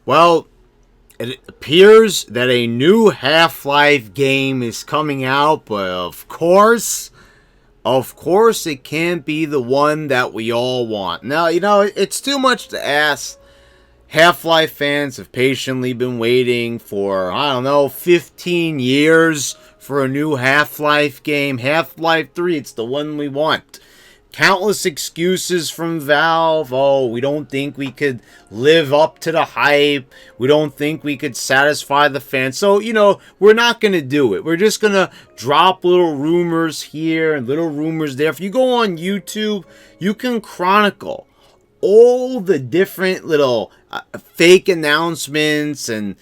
Well, it appears that a new Half-Life game is coming out, but of course, it can't be the one that we all want. Now, it's too much to ask. Half-Life fans have patiently been waiting for, 15 years for a new Half-Life game. Half-Life 3, it's the one we want. Countless excuses from Valve. Oh, we don't think we could live up to the hype. We don't think we could satisfy the fans. So, we're not going to do it. We're just going to drop little rumors here and little rumors there. If you go on YouTube, you can chronicle all the different little fake announcements and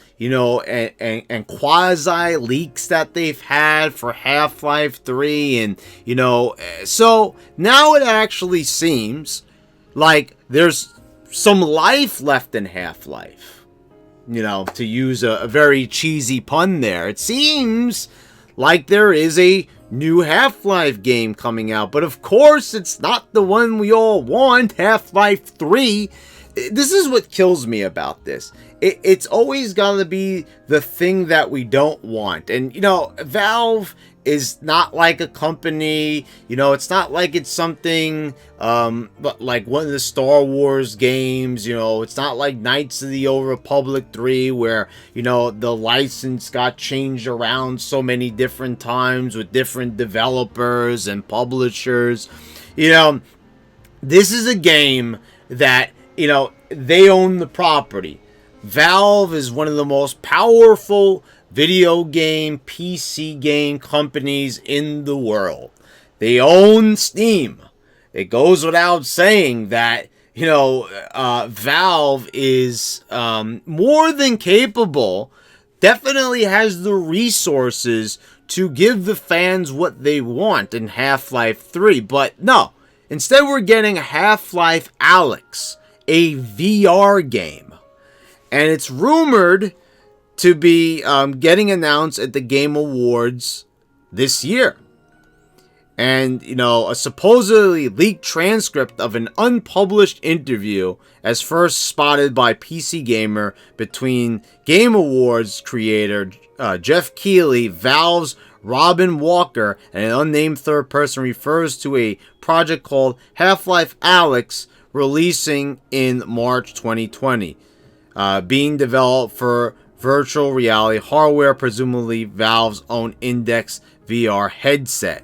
quasi leaks that they've had for Half-Life 3, and so now it actually seems like there's some life left in Half-Life. To use a very cheesy pun there, it seems like there is a new Half-Life game coming out, but of course it's not the one we all want. Half-Life 3. This is what kills me about this. It's always got to be the thing that we don't want. And Valve is not like a company. It's not like it's something but like one of the Star Wars games. It's not like Knights of the Old Republic 3 where the license got changed around so many different times with different developers and publishers. This is a game that they own the property. Valve is one of the most powerful video game, PC game companies in the world. They own Steam. It goes without saying that, Valve is more than capable, definitely has the resources to give the fans what they want in Half-Life 3. But no, instead we're getting Half-Life Alyx, a VR game. And it's rumored to be getting announced at the Game Awards this year. And, a supposedly leaked transcript of an unpublished interview, as first spotted by PC Gamer, between Game Awards creator Jeff Keighley, Valve's Robin Walker, and an unnamed third person, refers to a project called Half-Life Alyx releasing in March 2020. Being developed for virtual reality hardware, presumably Valve's own Index VR headset.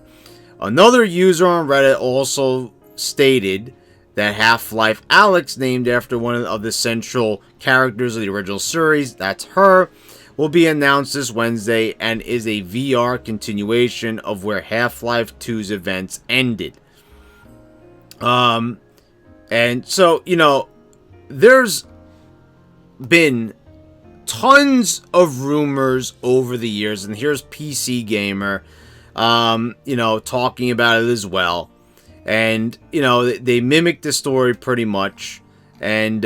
Another user on Reddit also stated that Half-Life Alyx, named after one of the central characters of the original series, that's her, will be announced this Wednesday and is a VR continuation of where Half-Life 2's events ended. And so, there's been tons of rumors over the years, and here's PC Gamer, talking about it as well. And, they mimic the story pretty much. And,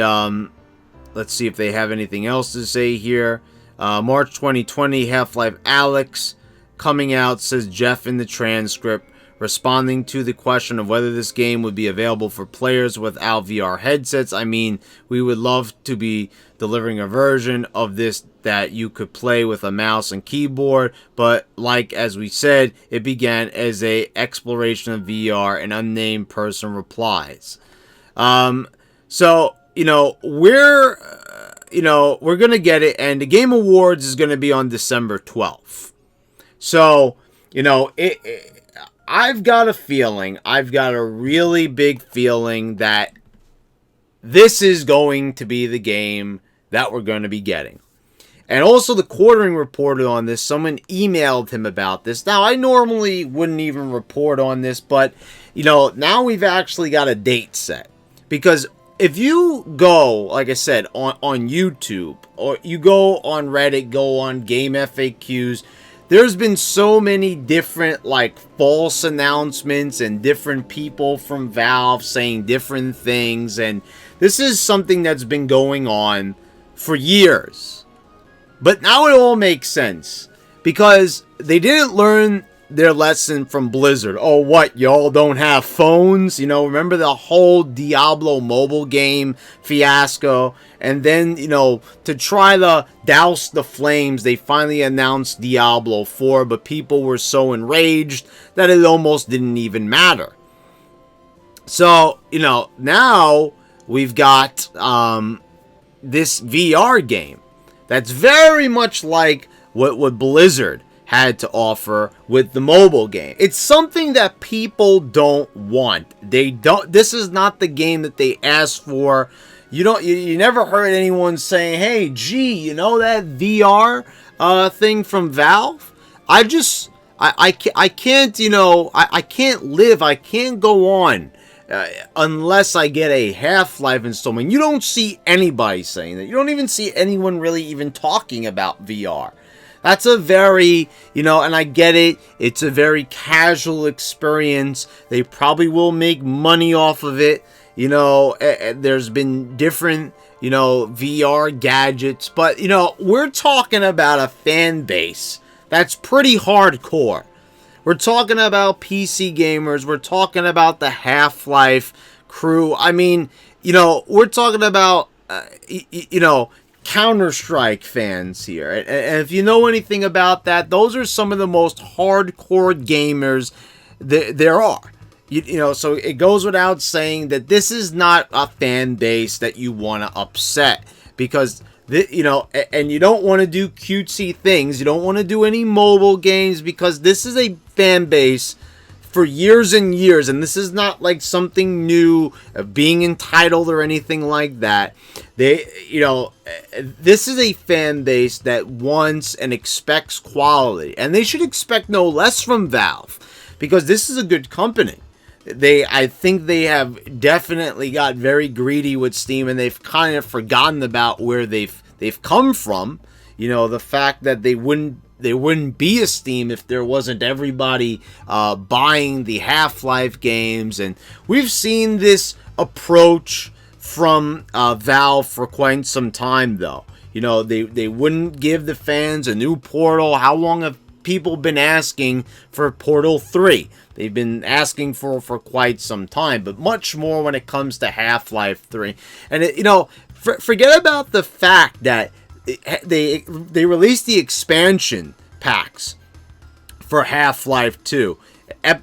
let's see if they have anything else to say here. March 2020, Half-Life Alyx coming out, says Jeff in the transcript, responding to the question of whether this game would be available for players without VR headsets. I mean, we would love to be delivering a version of this that you could play with a mouse and keyboard, but like as we said, it began as a exploration of VR, an unnamed person replies. So, we're going to get it, and the Game Awards is going to be on December 12th. So, I've got a really big feeling that this is going to be the game that we're going to be getting. And also the Quartering reported on this. Someone emailed him about this. Now, I normally wouldn't even report on this, but, now we've actually got a date set. Because if you go, like I said, on YouTube, or you go on Reddit, go on Game FAQs, there's been so many different, false announcements and different people from Valve saying different things. And this is something that's been going on for years. But now it all makes sense. Because they didn't learn their lesson from Blizzard. Oh, what? Y'all don't have phones? You know, remember the whole Diablo mobile game fiasco? And then, you know, to try to douse the flames, they finally announced Diablo 4, but people were so enraged that it almost didn't even matter. So, you know, now we've got this VR game that's very much like what Blizzard had to offer with the mobile game. It's something that people don't want. They don't. This is not the game that they asked for. You never heard anyone saying, "Hey, gee, you know that VR thing from Valve?" I can't, you know, I can't live. I can't go on unless I get a Half-Life installment. You don't see anybody saying that. You don't even see anyone really even talking about VR. That's a very, you know, and I get it, it's a very casual experience. They probably will make money off of it. You know, there's been different, you know, VR gadgets. But, you know, we're talking about a fan base that's pretty hardcore. We're talking about PC gamers. We're talking about the Half-Life crew. I mean, you know, we're talking about, you know, Counter-Strike fans here. And if you know anything about that, those are some of the most hardcore gamers there are. You know, so it goes without saying that this is not a fan base that you want to upset. Because, you know, and you don't want to do cutesy things. You don't want to do any mobile games because this is a fan base for years and years. And this is not like something new, being entitled or anything like that. You know, this is a fan base that wants and expects quality. And they should expect no less from Valve because this is a good company. I think they have definitely got very greedy with Steam, and they've kind of forgotten about where they've come from. You know, the fact that they wouldn't be a Steam if there wasn't everybody buying the Half-Life games, and we've seen this approach from Valve for quite some time, though. You know, they wouldn't give the fans a new Portal. How long have people been asking for Portal 3? They've been asking for quite some time, but much more when it comes to Half-Life 3. And, you know, forget about the fact that they released the expansion packs for Half-Life 2.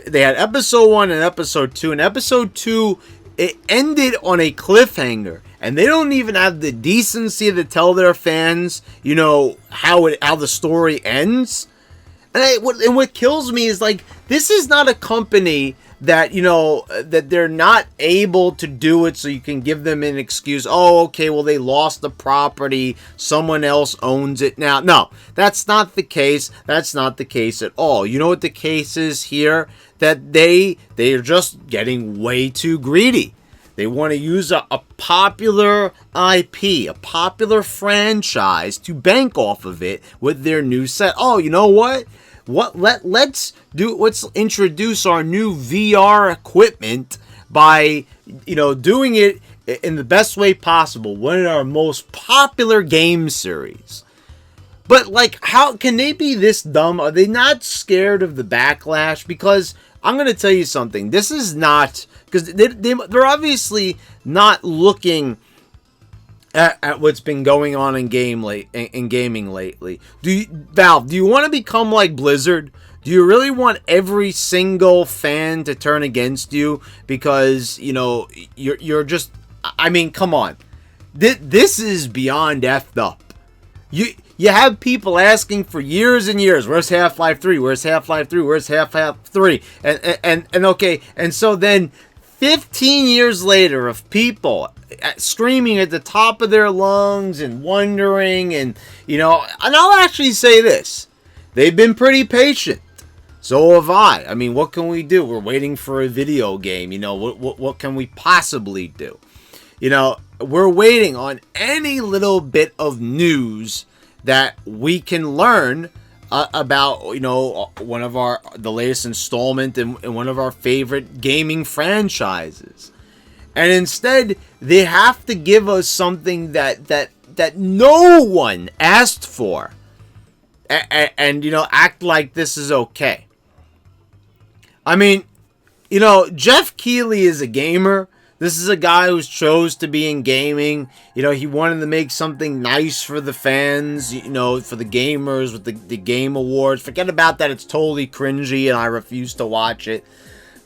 They had Episode 1 and Episode 2, and Episode 2, it ended on a cliffhanger. And they don't even have the decency to tell their fans, you know, how the story ends. And what kills me is, like, this is not a company that, you know, that they're not able to do it so you can give them an excuse. Oh, okay, well, they lost the property. Someone else owns it now. No, that's not the case. That's not the case at all. You know what the case is here? That they are just getting way too greedy. They want to use a popular IP, a popular franchise to bank off of it with their new set. Oh, you know what? Let's introduce our new VR equipment by, you know, doing it in the best way possible. One of our most popular game series. But, like, how can they be this dumb? Are they not scared of the backlash? Because I'm going to tell you something. This is not, because they're obviously not looking at what's been going on in gaming lately. Valve, do you want to become like Blizzard? Do you really want every single fan to turn against you because, you know, you're just, I mean, come on. This is beyond effed up. You have people asking for years and years, where's Half-Life 3? Where's Half-Life 3? Where's Half-Life 3? And okay, and so then 15 years later of people screaming at the top of their lungs and wondering, and, you know, and I'll actually say this. They've been pretty patient. So have I. I mean, what can we do? We're waiting for a video game. You know, what can we possibly do? You know, we're waiting on any little bit of news that we can learn about, you know, the latest installment in one of our favorite gaming franchises. And instead, they have to give us something that no one asked for. And, you know, act like this is okay. I mean, you know, Jeff Keighley is a gamer. This is a guy who's chose to be in gaming. You know, he wanted to make something nice for the fans, you know, for the gamers with the Game Awards. Forget about that. It's totally cringy and I refuse to watch it.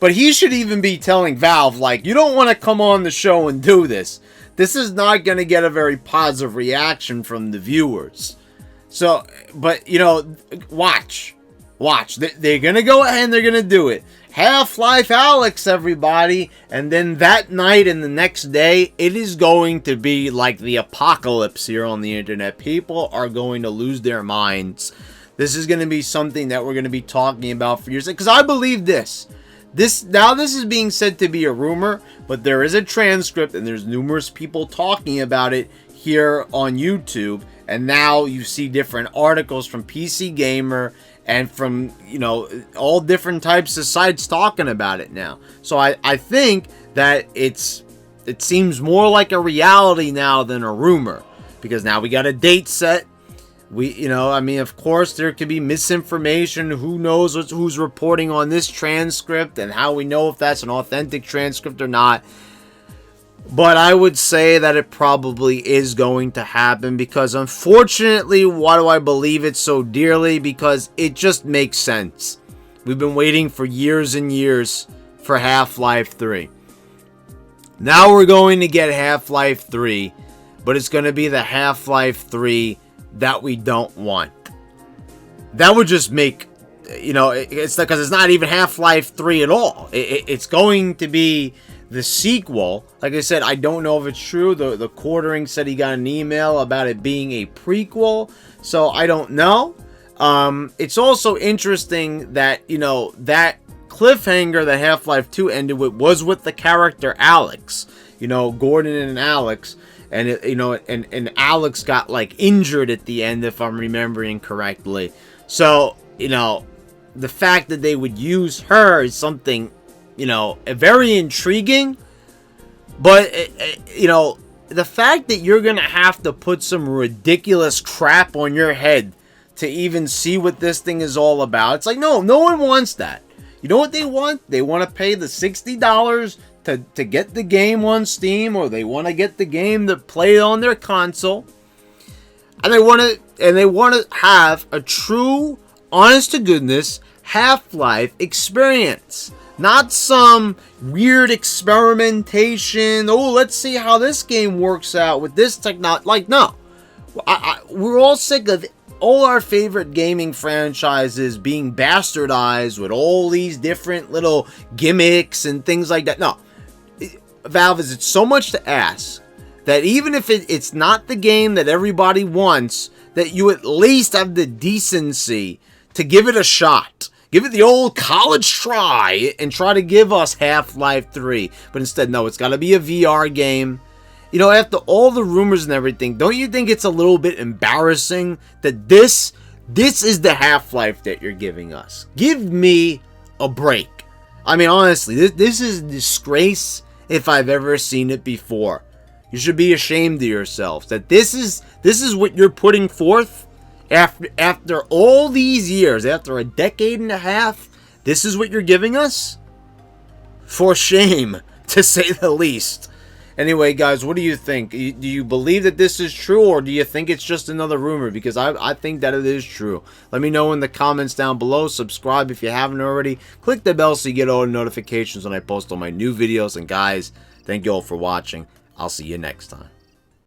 But he should even be telling Valve, like, you don't want to come on the show and do this. This is not going to get a very positive reaction from the viewers. So, but, you know, watch. They're going to go ahead and they're going to do it. Half-Life Alyx, everybody. And then that night and the next day, it is going to be like the apocalypse here on the internet. People are going to lose their minds. This is going to be something that we're going to be talking about for years. Because I believe this. This is being said to be a rumor, but there is a transcript and there's numerous people talking about it here on YouTube. And now you see different articles from PC Gamer and from, you know, all different types of sites talking about it now. So I think that it seems more like a reality now than a rumor, because now we got a date set. You know, I mean, of course, there could be misinformation. Who knows who's reporting on this transcript and how we know if that's an authentic transcript or not. But I would say that it probably is going to happen because, unfortunately, why do I believe it so dearly? Because it just makes sense. We've been waiting for years and years for Half-Life 3. Now we're going to get Half-Life 3, but it's going to be the Half-Life 3 that we don't want. That would just make, you know, it's because it's not even Half-Life 3 at all. It's going to be the sequel. Like I said, I don't know if it's true. The Quartering said he got an email about it being a prequel, so I don't know. It's also interesting that, you know, that cliffhanger that Half-Life 2 ended with was with the character Alyx. You know, Gordon and Alyx. And, you know, and Alyx got, like, injured at the end, if I'm remembering correctly. So, you know, the fact that they would use her is something, you know, very intriguing. But, you know, the fact that you're going to have to put some ridiculous crap on your head to even see what this thing is all about. It's like, no one wants that. You know what they want? They want to pay the $60 to get the game on Steam, or they want to get the game to play on their console, and they want to have a true, honest to goodness Half-Life experience, not some weird experimentation. Oh, let's see how this game works out with this technology. Like, no, we're all sick of all our favorite gaming franchises being bastardized with all these different little gimmicks and things like that. No. Valve, is it so much to ask that even if it's not the game that everybody wants, that you at least have the decency to give it a shot. Give it the old college try and try to give us Half-Life 3. But instead, no, it's got to be a VR game. You know, after all the rumors and everything, don't you think it's a little bit embarrassing that this is the Half-Life that you're giving us? Give me a break. I mean, honestly, this is a disgrace if I've ever seen it before. You should be ashamed of yourselves that this is what you're putting forth after all these years, after a decade and a half. This is what you're giving us? For shame, to say the least. Anyway, guys, what do you think? Do you believe that this is true, or do you think it's just another rumor? Because I think that it is true. Let me know in the comments down below. Subscribe if you haven't already. Click the bell so you get all the notifications when I post all my new videos. And guys, thank you all for watching. I'll see you next time.